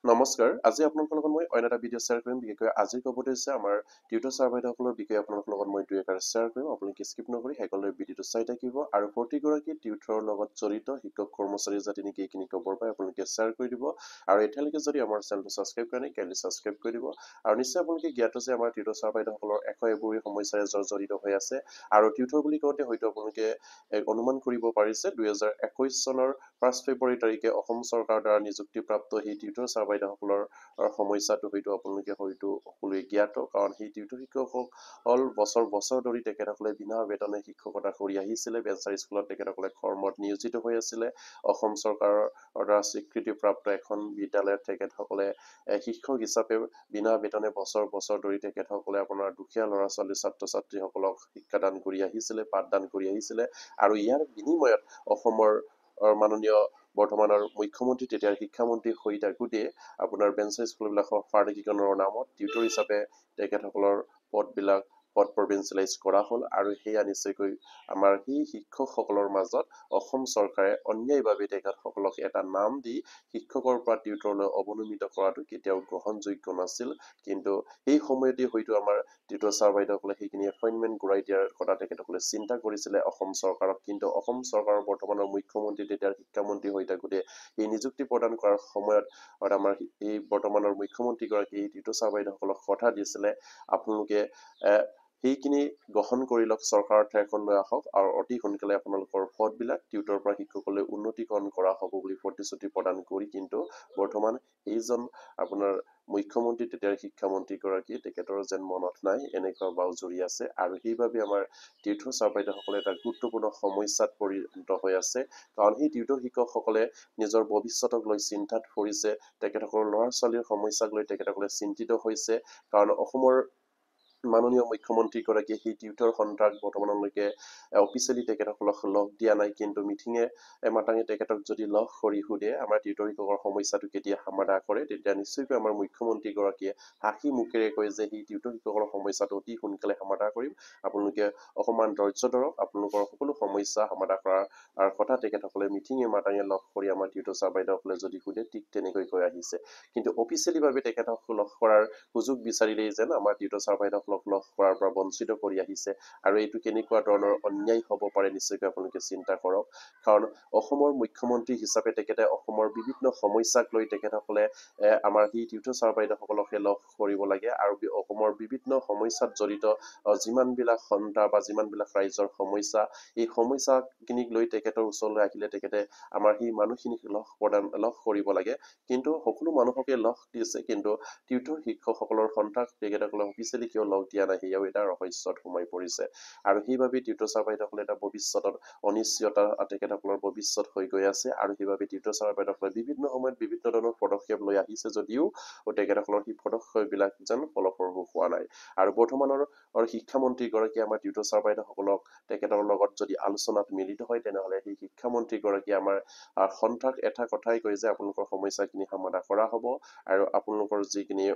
নমস্কাৰ আজি আপোনালোকৰ লগত মই অন্য এটা ভিডিঅ' শ্বেয়াৰ কৰিম বিশেষকৈ আজিৰ টপিকটো হৈছে আমাৰ টিউটৰ ছাৰ বাইদেউসকলৰ বিষয়ে আপোনালোকৰ লগত মই দুই এষাৰ শ্বেয়াৰ কৰিম আপোনালোকে স্কিপ নকৰি শেষলৈ ভিডিঅ'টো চাই থাকিব আৰু প্ৰতিগৰাকী টিউটৰৰ লগত জড়িত শিক্ষক কৰ্মচাৰী যাতে নেকি এইখিনি খবৰ পায় আপোনালোকে শ্বেয়াৰ কৰি দিব আৰু এতিয়ালৈকে যদি আমাৰ চেনেলটো ছাবস্ক্ৰাইব কৰা নাই কাইণ্ডলি ছাবস্ক্ৰাইব কৰি দিব আৰু নিশ্চয় আপোনালোকে জ্ঞাত যে আমাৰ টিউটৰ ছাৰ বাইদেউসকলৰ এশএবোৰি সমস্যাৰে জড়িত হৈ আছে আৰু টিউটৰ বুলি কওঁতে হয়তো আপোনালোকে অনুমান কৰিব পাৰিছে 2021 চনৰ 5 ফেব্ৰুৱাৰী তাৰিখে অসম চৰকাৰৰ দ্বাৰা নিযুক্তিপ্ৰাপ্ত সেই টিউটৰ ছাৰ বাইদেউসকলৰ সমস্যাটো হয়তো আপোনালোকে হয়তো সকলোৱে জ্ঞাত কাৰণ সেই টিউটৰ শিক্ষকসকল বছৰ ধৰি তেখেতসকলে বিনা বেতনে শিক্ষকতা কৰি আহিছিলে বেলচাৰ স্কুলত তেখেতসকলে কৰ্মত নিয়োজিত হৈ আছিলে অসম চৰকাৰৰ দ্বাৰা স্বীকৃতিপ্ৰাপ্ত এখন বিদ্যালয়ত তেখেতসকলে শিক্ষক হিচাপে বিনা বেতনে বছৰ ধৰি তেখেতসকলে আপোনাৰ দুখীয়া ল'ৰা ছোৱালী ছাত্ৰ ছাত্ৰীসকলক শিক্ষাদান কৰি আহিছিলে পাঠদান কৰি আহিছিলে আৰু ইয়াৰ বিনিময়ত অসমৰ মাননীয় বৰ্তমানৰ মুখ্যমন্ত্ৰী তেতিয়াৰ শিক্ষামন্ত্ৰী হৈ থাকোঁতে আপোনাৰ বেলচাৰ স্কুলবিলাকৰ ফাৰ্টিকৰণৰ নামত টিউটৰ হিচাপে তেখেতসকলৰ পদ প্ৰভিঞ্চিয়েলাইজ কৰা হ'ল আৰু সেয়া নিশ্চয়কৈ আমাৰ সেই শিক্ষকসকলৰ মাজত অসম চৰকাৰে অন্যায়ভাৱে তেখেতসকলক এটা নাম দি শিক্ষকৰ পৰা টিউটৰলৈ অৱনমিত কৰাটো কেতিয়াও গ্ৰহণযোগ্য নাছিল কিন্তু সেই সময়তে হয়তো আমাৰ টিউটৰ ছাৰ বাইদেউসকলে সেইখিনি এপইণ্টমেণ্ট ঘূৰাই দিয়াৰ কথা তেখেতসকলে চিন্তা কৰিছিলে অসম চৰকাৰক কিন্তু অসম চৰকাৰৰ বৰ্তমানৰ মুখ্যমন্ত্ৰী তেতিয়াৰ শিক্ষামন্ত্ৰী হৈ থাকোঁতে এই নিযুক্তি প্ৰদান কৰাৰ সময়ত আমাৰ এই বৰ্তমানৰ মুখ্যমন্ত্ৰীগৰাকী টিউটৰ ছাৰ বাইদেউসকলক কথা দিছিলে আপোনালোকে সেইখিনি গ্ৰহণ কৰি লওক চৰকাৰৰ ঠাইখন লৈ আহক আৰু অতি সোনকালে আপোনালোকৰ পদবিলাক টিউটৰ পৰা শিক্ষকলৈ উন্নতিকৰণ কৰা হ'ব বুলি প্ৰতিশ্ৰুতি প্ৰদান কৰি কিন্তু বৰ্তমান এইজন আপোনাৰ মুখ্যমন্ত্ৰী তেতিয়াৰ শিক্ষামন্ত্ৰীগৰাকী তেখেতৰ যেন মনত নাই এনেকুৱা বাউজৰি আছে আৰু সেইবাবে আমাৰ টিউটৰ ছাৰ বাইদেউসকলে এটা গুৰুত্বপূৰ্ণ সমস্যাত পৰিণত হৈ আছে কাৰণ সেই টিউটৰ শিক্ষকসকলে নিজৰ ভৱিষ্যতক লৈ চিন্তাত পৰিছে তেখেতসকলৰ ল'ৰা ছোৱালীৰ সমস্যাক লৈ তেখেতসকলে চিন্তিত হৈছে কাৰণ অসমৰ মাননীয় মুখ্যমন্ত্ৰীগৰাকীয়ে সেই টিউটৰ সন্থাক বৰ্তমানলৈকে অফিচিয়েলি তেখেতসকলক লগ দিয়া নাই কিন্তু মিটিঙে মাতাঙে তেখেতক যদি লগ কৰি সোধে আমাৰ টিউটৰ শিক্ষকৰ সমস্যাটো কেতিয়া সমাধা কৰে তেতিয়া নিশ্চয়কৈ আমাৰ মুখ্যমন্ত্ৰীগৰাকীয়ে হাঁহি মুখেৰে কয় যে সেই টিউটৰ শিক্ষকৰ সমস্যাটো অতি সোনকালে সমাধা কৰিম আপোনালোকে অকণমান ধৈৰ্য ধৰক আপোনালোকৰ সকলো সমস্যা সমাধা কৰাৰ কথা তেখেতসকলে মিটিঙে মাতাঙে লগ কৰি আমাৰ টিউটৰ ছাৰ বাইদেউসকলে যদি সোধে ঠিক তেনেকৈ কৈ আহিছে কিন্তু অফিচিয়েলিভাৱে তেখেতসকলক লগ কৰাৰ সুযোগ বিচাৰিলেই যেন আমাৰ টিউটৰ ছাৰ বাইদেউসকলক লগ কৰাৰ পৰা বঞ্চিত কৰি আহিছে আৰু এইটো কেনেকুৱা ধৰণৰ অন্যায় হ'ব পাৰে নিশ্চয়কৈ আপোনালোকে চিন্তা কৰক কাৰণ অসমৰ মুখ্যমন্ত্ৰী হিচাপে তেখেতে অসমৰ বিভিন্ন সমস্যাক লৈ তেখেতসকলে আমাৰ সেই টিউটৰ ছাৰ বাইদেউসকলকে লগ কৰিব লাগে আৰু অসমৰ বিভিন্ন সমস্যাত জড়িত যিমানবিলাক সন্থা বা যিমানবিলাক ৰাইজৰ সমস্যা এই সমস্যাখিনিক লৈ তেখেতৰ ওচৰলৈ আহিলে তেখেতে আমাৰ সেই মানুহখিনিক লগ কৰিব লাগে কিন্তু সকলো মানুহকে লগ দিছে কিন্তু টিউটৰ শিক্ষকসকলৰ সন্থাক তেখেতসকলক অফিচিয়েলি কিয় লগ দিয়া নাই সেয়াও এটা ৰহস্যত সোমাই পৰিছে আৰু সেইবাবে টিউটৰ ছাৰ বাইদেউসকলে এটা ভৱিষ্যতত অনিশ্চয়তা তেখেতসকলৰ ভৱিষ্যত হৈ গৈ আছে আৰু সেইবাবে টিউটৰ ছাৰ বাইদেউসকলে বিভিন্ন সময়ত বিভিন্ন ধৰণৰ পদক্ষেপ লৈ আহিছে যদিও তেখেতসকলৰ সেই পদক্ষেপবিলাক যেন ফলপ্ৰসূ হোৱা নাই আৰু বৰ্তমানৰ শিক্ষামন্ত্ৰীগৰাকীয়ে আমাৰ টিউটৰ ছাৰ বাইদেউসকলক তেখেতৰ লগত যদি আলোচনাত মিলিত হয় তেনেহ'লে সেই শিক্ষামন্ত্ৰীগৰাকীয়ে আমাৰ সন্থাক এটা কথাই কয় যে আপোনালোকৰ সমস্যাখিনি সমাধা কৰা হ'ব আৰু আপোনালোকৰ যিখিনি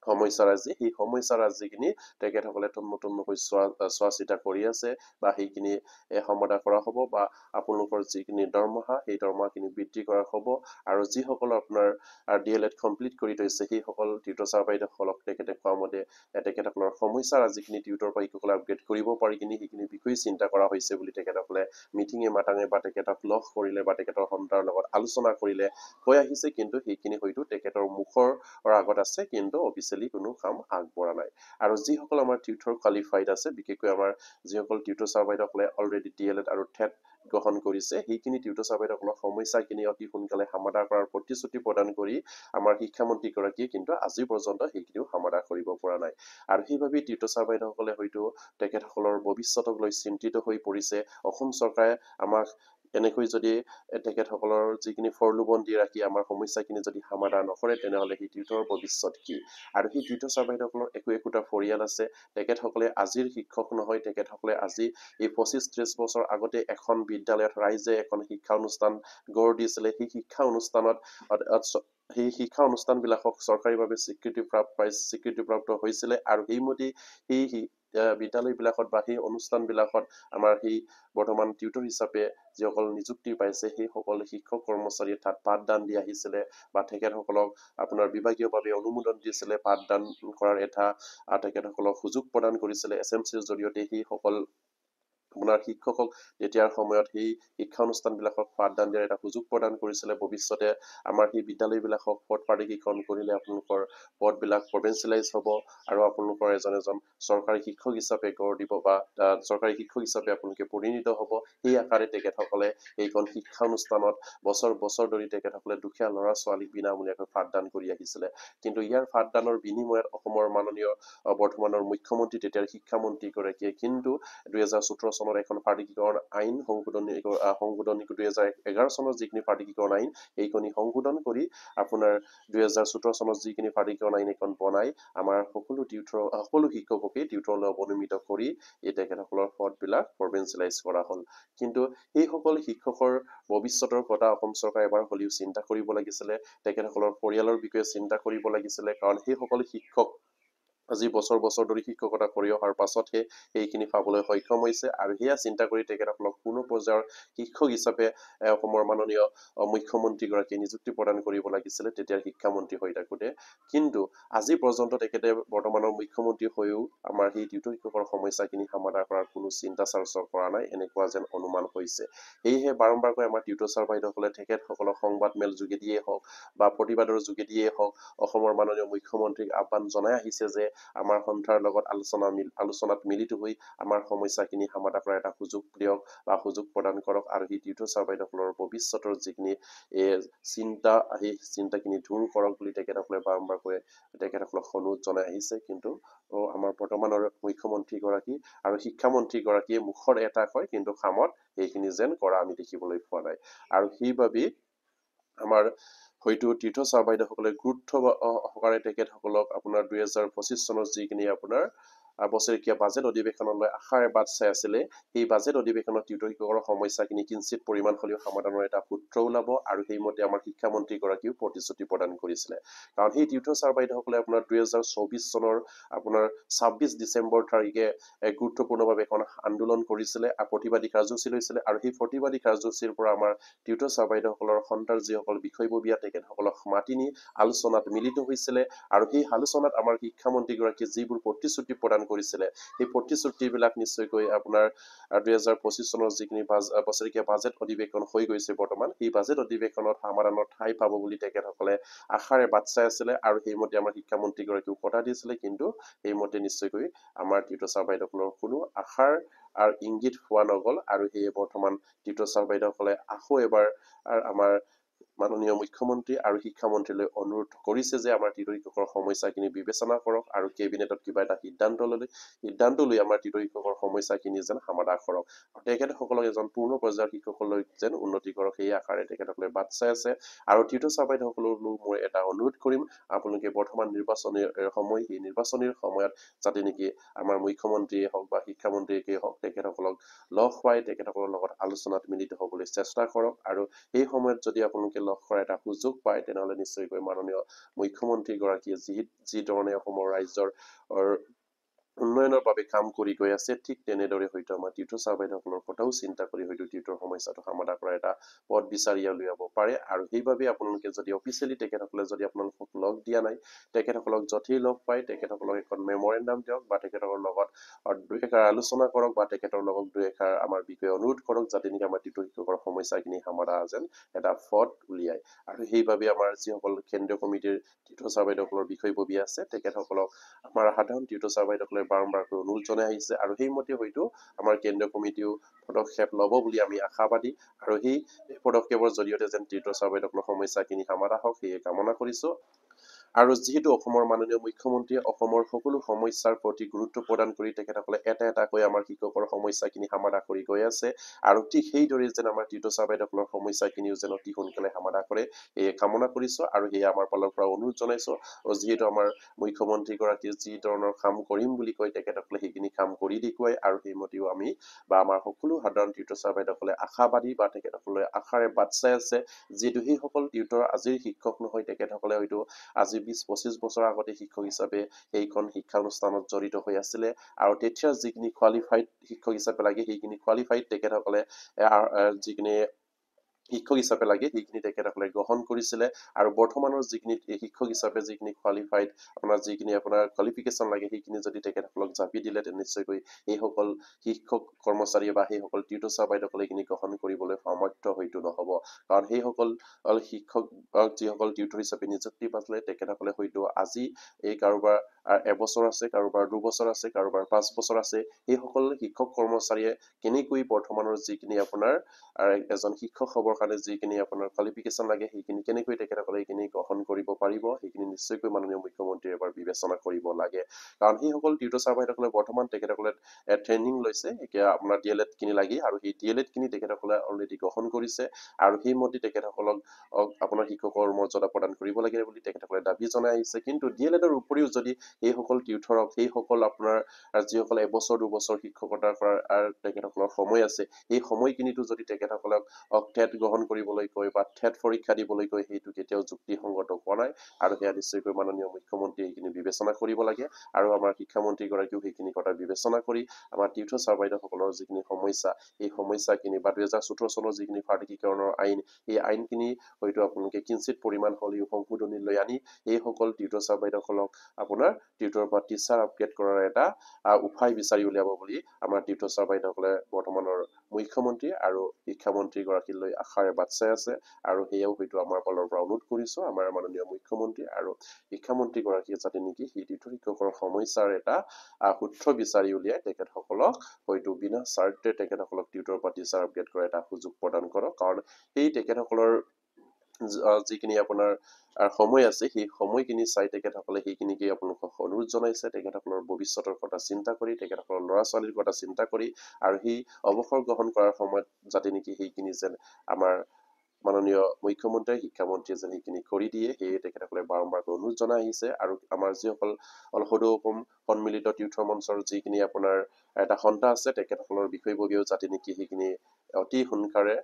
সমস্যাৰাজি সেই সমস্যাৰাজিখিনি তেখেতসকলে নতুনকৈ চোৱা চিতা কৰি আছে বা সেইখিনি সমাধা কৰা হ'ব বা আপোনালোকৰ যিখিনি দৰমহা সেই দৰমহাখিনি বৃদ্ধি কৰা হ'ব আৰু যিসকল আপোনাৰ DLED কমপ্লিট কৰি থৈছে সেইসকল টিউটৰ ছাৰ বাইদেউসকলক তেখেতে কোৱা মতে তেখেতসকলৰ সমস্যাৰাজিখিনি টিউটৰ পৰা শিক্ষকসকলে আপগ্ৰেড কৰিব পাৰি কিনি সেইখিনি বিষয়ে চিন্তা কৰা হৈছে বুলি তেখেতসকলে মিটিঙে মাতাঙে বা তেখেতক লগ কৰিলে বা তেখেতৰ সন্থাৰ লগত আলোচনা কৰিলে কৈ আহিছে কিন্তু সেইখিনি হয়তো তেখেতৰ মুখৰ আগত আছে কিন্তু অফিচিয়েলি কোনো কাম আগবঢ়া নাই আৰু যিসকল আমাৰ টিউটৰ কোৱালিফাইড আছে বিশেষকৈ আমাৰ যিসকল টিউটৰ ছাৰ বাইদেউসকলে অলৰেডি DLED আৰু TET গ্ৰহণ কৰিছে সেইখিনি টিউটৰ ছাৰ বাইদেউসকলৰ সমস্যাখিনি অতি সোনকালে সমাধা কৰাৰ প্ৰতিশ্ৰুতি প্ৰদান কৰি আমাৰ শিক্ষামন্ত্ৰীগৰাকীয়ে কিন্তু আজি পৰ্যন্ত সেইখিনিও সমাধা কৰিব পৰা নাই আৰু সেইবাবে টিউটৰ ছাৰ বাইদেউসকলে হয়তো তেখেতসকলৰ ভৱিষ্যতক লৈ চিন্তিত হৈ পৰিছে অসম চৰকাৰে আমাক এনেকৈ যদি তেখেতসকলৰ যিখিনি ফৰলুবন্দী ৰাখি আমাৰ সমস্যাখিনি যদি সমাধান নকৰে তেনেহ'লে সেই টিউটৰৰ ভৱিষ্যত কি আৰু সেই টিউটৰ ছাৰ বাইদেউসকলৰ একোটা পৰিয়াল আছে তেখেতসকলে আজিৰ শিক্ষক নহয় তেখেতসকলে আজি এই 25-30 বছৰ আগতে এখন বিদ্যালয়ত ৰাইজে এখন শিক্ষা অনুষ্ঠান গঢ় দিছিলে সেই শিক্ষা অনুষ্ঠানত সেই শিক্ষা অনুষ্ঠানবিলাকক চৰকাৰীভাৱে স্বীকৃতিপ্ৰাপ্ত হৈছিলে আৰু সেইমতে সেই বিদ্যালয়বিলাকত বা সেই অনুষ্ঠানবিলাকত আমাৰ সেই বৰ্তমান টিউটৰ হিচাপে যিসকল নিযুক্তি পাইছে সেই সকল শিক্ষক কৰ্মচাৰীয়ে তাত পাঠদান দি আহিছিলে বা তেখেতসকলক আপোনাৰ বিভাগীয়ভাৱে অনুমোদন দিছিলে পাঠদান কৰাৰ এটা তেখেতসকলক সুযোগ প্ৰদান কৰিছিলে SMCৰ জৰিয়তে সেই সকল আপোনাৰ শিক্ষকক তেতিয়াৰ সময়ত সেই শিক্ষানুষ্ঠানবিলাকক পাঠদান দিয়াৰ এটা সুযোগ প্ৰদান কৰিছিলে ভৱিষ্যতে আমাৰ সেই বিদ্যালয়বিলাকক পদ প্ৰাধিকৰণ কৰিলে আপোনালোকৰ পদবিলাক প্ৰভিঞ্চিয়েলাইজ হ'ব আৰু আপোনালোকৰ এজন চৰকাৰী শিক্ষক হিচাপে গঢ় দিব বা চৰকাৰী শিক্ষক হিচাপে আপোনালোকে পৰিণিত হ'ব সেই আকাৰে তেখেতসকলে এইখন শিক্ষানুষ্ঠানত বছৰ বছৰ ধৰি তেখেতসকলে দুখীয়া ল'ৰা ছোৱালীক বিনামূলীয়াকৈ পাঠদান কৰি আহিছিলে কিন্তু ইয়াৰ পাঠদানৰ বিনিময়ত অসমৰ মাননীয় বৰ্তমানৰ মুখ্যমন্ত্ৰী তেতিয়াৰ শিক্ষামন্ত্ৰীগৰাকীয়ে কিন্তু 2017 চনত এখন প্ৰাধিকৰণ আইন সংশোধনী 2011 চনত যিখিনি প্ৰাধিকৰণ আইন এইখিনি সংশোধন কৰি আপোনাৰ 2017 চনত যিখিনি প্ৰাধিকৰণ আইন এখন বনাই আমাৰ সকলো শিক্ষককে টিউটৰলৈ অৱনমিত কৰি এই তেখেতসকলৰ পদবিলাক প্ৰভিঞ্চিয়েলাইজ কৰা হ'ল কিন্তু এই সকল শিক্ষকৰ ভৱিষ্যতৰ কথা অসম চৰকাৰে এবাৰ হ'লেও চিন্তা কৰিব লাগিছিলে তেখেতসকলৰ পৰিয়ালৰ বিষয়ে চিন্তা কৰিব লাগিছিলে কাৰণ সেই সকল শিক্ষক আজি বছৰ বছৰ ধৰি শিক্ষকতা কৰি অহাৰ পাছতহে এইখিনি পাবলৈ সক্ষম হৈছে আৰু সেয়া চিন্তা কৰি তেখেতসকলক কোনো পৰ্যায়ৰ শিক্ষক হিচাপে অসমৰ মাননীয় মুখ্যমন্ত্ৰীগৰাকীয়ে নিযুক্তি প্ৰদান কৰিব লাগিছিলে তেতিয়াৰ শিক্ষামন্ত্ৰী হৈ থাকোঁতে কিন্তু আজি পৰ্যন্ত তেখেতে বৰ্তমানৰ মুখ্যমন্ত্ৰী হৈও আমাৰ সেই টিউটৰ শিক্ষকৰ সমস্যাখিনি সমাধান কৰাৰ কোনো চিন্তা চৰ্চা কৰা নাই এনেকুৱা যেন অনুমান হৈছে সেয়েহে বাৰম্বাৰকৈ আমাৰ টিউটৰ ছাৰ বাইদেউসকলে তেখেতসকলক সংবাদ মেল যোগেদিয়ে হওক বা প্ৰতিবাদৰ যোগেদিয়ে হওক অসমৰ মাননীয় মুখ্যমন্ত্ৰীক আহ্বান জনাই আহিছে যে আমাৰ সন্থাৰ লগত আলোচনাত মিলিত হৈ আমাৰ সমস্যাখিনি সমাধান কৰাৰ এটা সুযোগ দিয়ক বা সুযোগ প্ৰদান কৰক আৰু সেই টিউটৰ ছাৰ বাইদেউসকলৰ ভৱিষ্যতৰ যিখিনি চিন্তা সেই চিন্তাখিনি দূৰ কৰক বুলি তেখেতসকলে বাৰম্বাৰকৈ তেখেতসকলক অনুৰোধ জনাই আহিছে কিন্তু আমাৰ বৰ্তমানৰ মুখ্যমন্ত্ৰীগৰাকী আৰু শিক্ষামন্ত্ৰীগৰাকীয়ে মুখৰ এটা কয় কিন্তু কামত সেইখিনি যেন কৰা আমি দেখিবলৈ পোৱা নাই আৰু সেইবাবেই আমাৰ হয়তো তীৰ্থ ছাৰ বাইদেউসকলে গুৰুত্ব সহকাৰে তেখেতসকলক আপোনাৰ 2025 চনৰ যিখিনি আপোনাৰ বছৰেকীয়া বাজেট অধিৱেশনলৈ আশাৰে বাট চাই আছিলে এই বাজেট অধিৱেশনত টিউটৰ শিক্ষকৰ সমস্যাখিনি কিঞ্চিত পৰিমাণ হ'লেও সমাধানৰ এটা সূত্ৰ ওলাব আৰু সেইমতে আমাৰ শিক্ষামন্ত্ৰীগৰাকীও প্ৰতিশ্ৰুতি প্ৰদান কৰিছিলে কাৰণ সেই টিউটৰ ছাৰ বাইদেউসকলে আপোনাৰ 2024 চনৰ আপোনাৰ 26 ডিচেম্বৰ তাৰিখে এক গুৰুত্বপূৰ্ণভাৱে এখন আন্দোলন কৰিছিলে আৰু প্ৰতিবাদী কাৰ্যসূচী লৈছিলে আৰু সেই প্ৰতিবাদী কাৰ্যসূচীৰ পৰা আমাৰ টিউটৰ ছাৰ বাইদেউসকলৰ সন্তাৰ যিসকল বিষয়ববীয়া তেখেতসকলক মাতি নি আলোচনাত মিলিত হৈছিলে আৰু সেই আলোচনাত আমাৰ শিক্ষামন্ত্ৰীগৰাকীয়ে যিবোৰ প্ৰতিশ্ৰুতি প্ৰদান কৰিছিলে সেই প্ৰতিশ্ৰুতিবিলাক নিশ্চয়কৈ আপোনাৰ 2025 চনৰ যিখিনি বছৰেকীয়া বাজেট অধিৱেশন হৈ গৈছে বৰ্তমান সেই বাজেট অধিৱেশনত সমাধানৰ ঠাই পাব বুলি তেখেতসকলে আশাৰে বাট চাই আছিলে আৰু সেইমতে আমাৰ শিক্ষামন্ত্ৰীগৰাকীও কথা দিছিলে কিন্তু সেইমতে নিশ্চয়কৈ আমাৰ টিউটৰ ছাৰ বাইদেউসকলৰ কোনো আশাৰ আৰু ইংগিত হোৱা নগ'ল আৰু সেয়ে বৰ্তমান টিউটৰ ছাৰ বাইদেউসকলে আকৌ এবাৰ আমাৰ মাননীয় মুখ্যমন্ত্ৰী আৰু শিক্ষামন্ত্ৰীলৈ অনুৰোধ কৰিছে যে আমাৰ টিউটৰ শিক্ষকৰ সমস্যাখিনি বিবেচনা কৰক আৰু কেবিনেটত কিবা এটা সিদ্ধান্ত লৈ আমাৰ টিউটৰ শিক্ষকৰ সমস্যাখিনি যেন সমাধান কৰক তেখেতসকলক এজন পূৰ্ণ পৰ্যায়ৰ শিক্ষকলৈ যেন উন্নতি কৰক সেই আশাৰে তেখেতসকলে বাট চাই আছে আৰু টিউটৰ ছাৰ বাইদেউসকললৈ মই এটা অনুৰোধ কৰিম আপোনালোকে বৰ্তমান নিৰ্বাচনীৰ সময় সেই নিৰ্বাচনীৰ সময়ত যাতে নেকি আমাৰ মুখ্যমন্ত্ৰীয়ে হওক বা শিক্ষামন্ত্ৰীয়ে হওক তেখেতসকলক লগ পাই তেখেতসকলৰ লগত আলোচনাত মিলিত হ'বলৈ চেষ্টা কৰক আৰু এই সময়ত যদি আপোনালোকে লগ কৰাৰ এটা সুযোগ পায় তেনেহ'লে নিশ্চয়কৈ মাননীয় মুখ্যমন্ত্ৰীগৰাকীয়ে যি ধৰণে অসমৰ ৰাজ্যৰ উন্নয়নৰ বাবে কাম কৰি গৈ আছে ঠিক তেনেদৰে হয়তো আমাৰ টিউটৰ ছাৰ বাইদেউসকলৰ কথাও চিন্তা কৰি হয়তো টিউটৰ সমস্যাটো সমাধান কৰাৰ এটা পথ বিচাৰি উলিয়াব পাৰে আৰু সেইবাবে আপোনালোকে যদি অফিচিয়েলি তেখেতসকলে যদি আপোনালোকক লগ দিয়া নাই তেখেতসকলক য'তেই লগ পায় তেখেতসকলক এখন মেমৰেণ্ডাম দিয়ক বা তেখেতৰ লগত দুই এষাৰ আলোচনা কৰক বা তেখেতৰ লগত দুই এষাৰ আমাৰ বিষয়ে অনুৰোধ কৰক যাতে নেকি আমাৰ টিউটৰ শিক্ষকৰ সমস্যাখিনি সমাধান যেন এটা পথ উলিয়ায় আৰু সেইবাবে আমাৰ যিসকল কেন্দ্ৰীয় কমিটিৰ টিউটৰ ছাৰ বাইদেউসকলৰ বিষয়ববী আছে তেখেতসকলক আমাৰ সাধাৰণ টিউটৰ ছাৰ বাইদেউসকলে বাৰম্বাৰকৈ অনুৰোধ জনাই আহিছে আৰু সেইমতে হয়তো আমাৰ কেন্দ্ৰীয় কমিটিও পদক্ষেপ ল'ব বুলি আমি আশাবাদী আৰু সেই পদক্ষেপৰ জৰিয়তে যেন টিউটৰ ছাৰ বাইদেউসকলৰ সমস্যাখিনি সমাধান হওক সেয়ে কামনা কৰিছোঁ আৰু যিহেতু অসমৰ মাননীয় মুখ্যমন্ত্ৰীয়ে অসমৰ সকলো সমস্যাৰ প্ৰতি গুৰুত্ব প্ৰদান কৰি তেখেতসকলে এটা এটাকৈ আমাৰ শিক্ষকৰ সমস্যাখিনি সমাধান কৰি গৈ আছে আৰু ঠিক সেইদৰে যেন আমাৰ টিউটৰ ছাৰ বাইদেউসকলৰ সমস্যাখিনিও যেন অতি সোনকালে সমাধান কৰে সেয়ে কামনা কৰিছোঁ আৰু সেয়ে আমাৰ ফালৰ পৰা অনুৰোধ জনাইছোঁ যিহেতু আমাৰ মুখ্যমন্ত্ৰীগৰাকীয়ে যি ধৰণৰ কাম কৰিম বুলি কয় তেখেতসকলে সেইখিনি কাম কৰি দেখুৱাই আৰু সেইমতেও আমি বা আমাৰ সকলো সাধাৰণ টিউটৰ ছাৰ বাইদেউসকলে আশাবাদী বা তেখেতসকলে আশাৰে বাট চাই আছে যিহেতু সেইসকল টিউটৰ আজিৰ শিক্ষক নহয় তেখেতসকলে হয়তো আজি 20-25 বছৰ আগতে শিক্ষক হিচাপে এইখন শিক্ষানুষ্ঠানত জড়িত হৈ আছিলে আৰু তেতিয়া যিখিনি কোৱালিফাইড শিক্ষক হিচাপে লাগে সেইখিনি কোৱালিফাইড তেখেতসকলে যিখিনি শিক্ষক হিচাপে লাগে সেইখিনি তেখেতসকলে গ্ৰহণ কৰিছিলে আৰু বৰ্তমানৰ যিখিনি শিক্ষক হিচাপে যিখিনি কোৱালিফাইড আপোনাৰ যিখিনি আপোনাৰ কোৱালিফিকেশ্যন লাগে সেইখিনি যদি তেখেতসকলক জাপি দিলে নিশ্চয়কৈ এইসকল শিক্ষক কৰ্মচাৰী বা সেইসকল টিউটৰ ছাৰ বাইদেউসকলে এইখিনি গ্ৰহণ কৰিবলৈ সামৰ্থ্য হয়তো নহব কাৰণ সেইসকল শিক্ষক যিসকল টিউটৰ হিচাপে নিযুক্তি পাইছিলে তেখেতসকলে হয়তো আজি এই কাৰোবাৰ এবছৰ আছে কাৰোবাৰ 2 বছৰ আছে কাৰোবাৰ 5 বছৰ আছে এইসকল শিক্ষক কৰ্মচাৰীয়ে কেনেকৈ বৰ্তমানৰ যিখিনি আপোনাৰ এজন শিক্ষক হ'বৰ কাৰণে যিখিনি আপোনাৰ কোৱালিফিকেশ্যন লাগে সেইখিনি কেনেকৈ তেখেতসকলে এইখিনি গ্ৰহণ কৰিব পাৰিব সেইখিনি নিশ্চয়কৈ মাননীয় মুখ্যমন্ত্ৰীয়ে এবাৰ বিবেচনা কৰিব লাগে কাৰণ সেইসকল টিউটৰ ছাৰ বাইদেউসকলে বৰ্তমান তেখেতসকলে ট্ৰেইনিং লৈছে এতিয়া আপোনাৰ DLED খিনি লাগি আৰু সেই DLED খিনি তেখেতসকলে অলৰেডি গ্ৰহণ কৰিছে আৰু সেই মতে তেখেতসকলক আপোনাৰ শিক্ষকৰ মৰ্যাদা প্ৰদান কৰিব লাগে বুলি তেখেতসকলে দাবী জনাই আহিছে কিন্তু DLEDৰ উপৰিও যদি এইসকল টিউটৰক সেইসকল আপোনাৰ যিসকলে এবছৰ 2 বছৰ শিক্ষকতা কৰাৰ তেখেতসকলৰ সময় আছে এই সময়খিনিতো যদি তেখেতসকলক টেট গ্ৰহণ কৰিবলৈ কয় বা টেট পৰীক্ষা দিবলৈ কয় সেইটো কেতিয়াও যুক্তিসংগত হোৱা নাই আৰু সেয়া নিশ্চয়কৈ মাননীয় মুখ্যমন্ত্ৰীয়ে এইখিনি বিবেচনা কৰিব লাগে আৰু আমাৰ শিক্ষামন্ত্ৰীগৰাকীও সেইখিনি কথা বিবেচনা কৰি আমাৰ টিউটৰ ছাৰ বাইদেউসকলৰ যিখিনি সমস্যা এই সমস্যাখিনি বা 2017 চনৰ যিখিনি ফাৰ্টিকীকৰণৰ আইন এই আইনখিনি হয়তো আপোনালোকে কিঞ্চিত পৰিমাণ হ'লেও সংশোধনী লৈ আনি এইসকল টিউটৰ ছাৰ বাইদেউসকলক আপোনাৰ টিউটৰ পৰা টিচাৰ আপগ্ৰেড কৰাৰ এটা উপায় বিচাৰি উলিয়াব বুলি আমাৰ টিউটৰ ছাৰ বাইদেউসকলে বৰ্তমানৰ মুখ্যমন্ত্ৰী আৰু শিক্ষামন্ত্ৰী গৰাকীলৈ আশাৰে বাট চাই আছে আৰু সেয়াও হয়তো আমাৰ ফালৰ পৰা অনুৰোধ কৰিছো আমাৰ মাননীয় মুখ্যমন্ত্ৰী আৰু শিক্ষামন্ত্ৰী গৰাকীয়ে যাতে নেকি সেই টিউটৰ শিক্ষকৰ সমস্যাৰ এটা সূত্ৰ বিচাৰি উলিয়াই তেখেতসকলক হয়তো বিনা স্বাৰ্থে তেখেতসকলক টিউটৰ পৰা টিচাৰ আপগ্ৰেড কৰাৰ এটা সুযোগ প্ৰদান কৰক কাৰণ সেই তেখেতসকলৰ যিখিনি আপোনাৰ সময় আছে সেই সময়খিনি চাই তেখেতসকলে সেইখিনিকে আপোনালোকক অনুৰোধ জনাইছে তেখেতসকলৰ ভৱিষ্যতৰ কথা চিন্তা কৰি তেখেতসকলৰ ল'ৰা ছোৱালীৰ কথা চিন্তা কৰি আৰু সেই অৱসৰ গ্ৰহণ কৰাৰ সময়ত যাতে নেকি সেইখিনি যেন আমাৰ মাননীয় মুখ্যমন্ত্ৰী শিক্ষামন্ত্ৰীয়ে যেন সেইখিনি কৰি দিয়ে সেয়ে তেখেতসকলে বাৰম্বাৰকৈ অনুৰোধ জনাই আহিছে আৰু আমাৰ যিসকল সদৌ অসম সন্মিলিত টিউটৰ মঞ্চৰ যিখিনি আপোনাৰ এটা সন্থা আছে তেখেতসকলৰ বিষয়ববীয়াও যাতে নেকি সেইখিনি অতি সোনকালে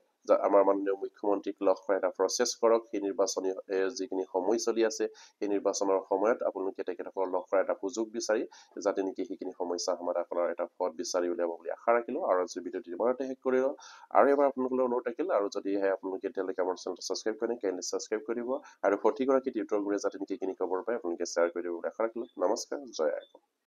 আমাৰ মাননীয় মুখ্যমন্ত্ৰীক লগ কৰা এটা প্ৰচেছ কৰক সেই নিৰ্বাচনী যিখিনি সময় চলি আছে সেই নিৰ্বাচনৰ সময়ত আপোনালোকে তেখেতসকলক লগ কৰা এটা সুযোগ বিচাৰি যাতে নেকি সেইখিনি সমস্যা সমাধান কৰাৰ এটা পথ বিচাৰি উলিয়াব বুলি আশা ৰাখিলো আৰু আজি ভিডিঅ'টো ইমানতে শেষ কৰিলো আৰু এবাৰ আপোনালোকৰ অনুৰোধ থাকিল আৰু যদিহে আপোনালোকে এতিয়ালৈকে আমাৰ চেনেলটো ছাবস্ক্ৰাইব কৰে কাইণ্ডলি ছাবস্ক্ৰাইব কৰিব আৰু প্ৰতিগৰাকী টিউটৰবোৰে যাতে নেকি এইখিনি খবৰ পায় আপোনালোকে শ্বেয়াৰ কৰি দিব বুলি আশা ৰাখিলো নমস্কাৰ জয় আই